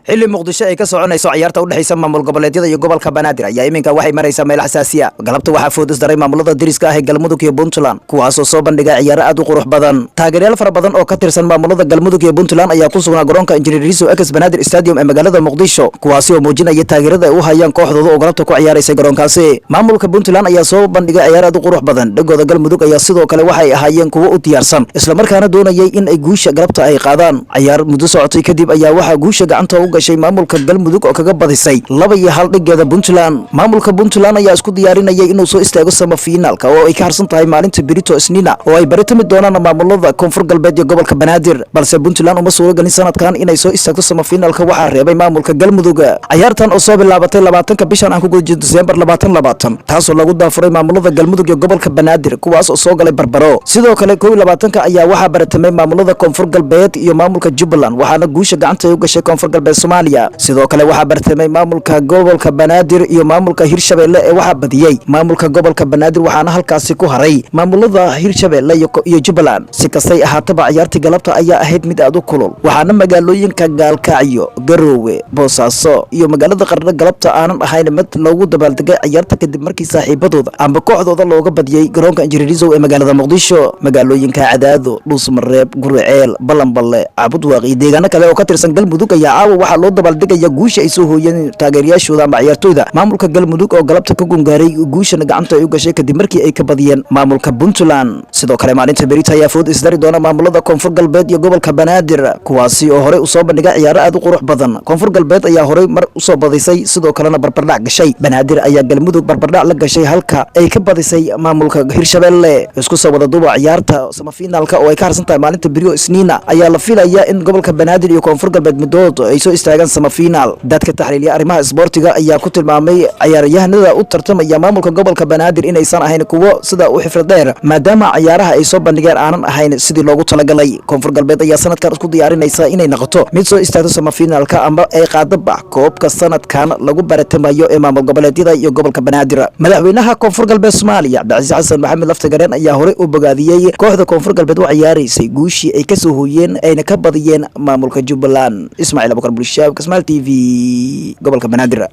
xilli muqdisho ay ka soconayso ciyaarta u dhaxaysa maamul goboleedyada iyo gobolka Banaadir ayaa iminka waxay maraysaa meel xasaasi ah. Galabta waxaa foodis daray maamulada deriska ah ee Galmudug iyo Puntland kuwaas oo soo bandhigay ciyaaro aad u qurux badan. Taageerayaal fara badan oo ka tirsan maamulada Galmudug iyo Puntland ayaa ku sugnaa garoonka Engineer Riso X Banaadir Stadium ee magaalada Muqdisho kuwaas oo muujinaya taageerada ay u hayaan kooxdooda oo galabta ku ciyaaraysa garoonkaasi. Maamulka Puntland ayaa soo bandhigay ciyaaro aad u qurux badan. Dhagooda Galmudug ayaa sidoo kale waxay ahaayeen kuwo u diyaarsan isla markaana doonayay in ay guusha galabta ay qaadaan. Ciyaar muddo socotay kadib ayaa waxaa guusha gacanta u gashay maamulka Galmudug oo kaga badisay 2-1 dhigeeda Puntland. Maamulka Puntland ayaa isku diyaarinayay inuu soo istaago semifinalka oo ay ka harsan tahay maalinta Berito Isniina oo ay baritami doonaan maamulada Koonfur Galbeed iyo gobolka Banaadir, balse Puntland uma suuro galin sanadkan inay soo istaagto semifinalka. Waxaa reebay maamulka Galmudug. Ciyaartan oo soo bilaabatay 20 bishan aan ku guda December 2020 taasoo lagu daafuray maamulada Galmudug iyo gobolka Banaadir kuwaas oo soo galay barbaro. Sidoo kale 21 ayaa waxaa baratamay maamulada Koonfur Galbeed iyo maamulka Jubbaland waxaana guusha gacanta u gashay Koonfur Galbeed Soomaaliya. Sidoo kale waxaa bartamay maamulka gobolka Banaadir iyo maamulka Hirshabeelle ee waxaa badiyay maamulka gobolka Banaadir waxaana halkaasi ku haray maamulada Hirshabeelle iyo Jubbaland. Si kastay ahaataba ciyaartii galabta ayaa ahayd mid aad u kulul waxaana magaalooyinka Gaalkacyo, Garowe, Boosaaso iyo magaalada Qardho galabta aanan ahayn mid loogu dabaaldegay ciyaarta kadib markii saaxiibadooda amba kooxdooda looga badiyay garoonka Engineer Riso ee magaalada Muqdisho. Magaalooyinka Cadaado, Dhuusamareeb, Guriceel, Balanballe, Cabudwaaq iyo deegaano kale oo ka tirsan Galmudug ayaa caawa waxaa loo dabaaldegaya guusha ay soo hooyeen taageerayaashooda ama ciyaartooyda maamulka Galmudug oo galabta ka gungaaray guushana gacanta ay u gashay kadib markii ay ka badiyeen maamulka Puntland. Sidoo kale maalinta Berito ayaa food isdari doona maamulada Koonfur Galbeed iyo gobolka Banaadir kuwaasi oo hore u soo bandhigay ciyaaro aad u qurux badan. Koonfur Galbeed ayaa hore mar u soo badisay sidoo kalena barbardhac gashay. Banaadir ayaa Galmudug barbardhac la gashay halka ay ka badisay maamulka Hirshabeelle. Isku soo wada duuba ciyaarta semifinalka oo ay ka harsan tahay maalinta Berito Isniina ayaa la filayaa in gobolka Banaadir iyo Koonfur Galbeed middood ay soo istaagaan semifinal. Dadka taxliiliya arrimaha isboortiga ayaa ku tilmaamay ciyaaryahanada u tartamaya maamulka gobolka Banaadir inaysan ahayn kuwo sida u xifrad dheer maadaama ciyaaraha ay soo bandhigeen aanan ahayn sidii loogu talagalay. Koonfur Galbeed ayaa sanadkan isku diyaarinaysa inay noqoto mid soo istaagto semifinalka ama ay qaado bax koobka sanadkan lagu baratamayo ee maamul goboleedyada iyo gobolka Banaadir. Madaxweynaha Koonfur Galbeed Soomaaliya Cabdicasiis Xasan Maxamed Laftagareen ayaa hore u bogaadiyay kooxda Koonfur Galbeed oo ciyaaraysay guushii ay ka soo hooyeen ayna ka badiyeen maamulka Jubbaland. Ismaaciil Abubakar Bulshaab, Kasmaal TV, gobolka Banaadir.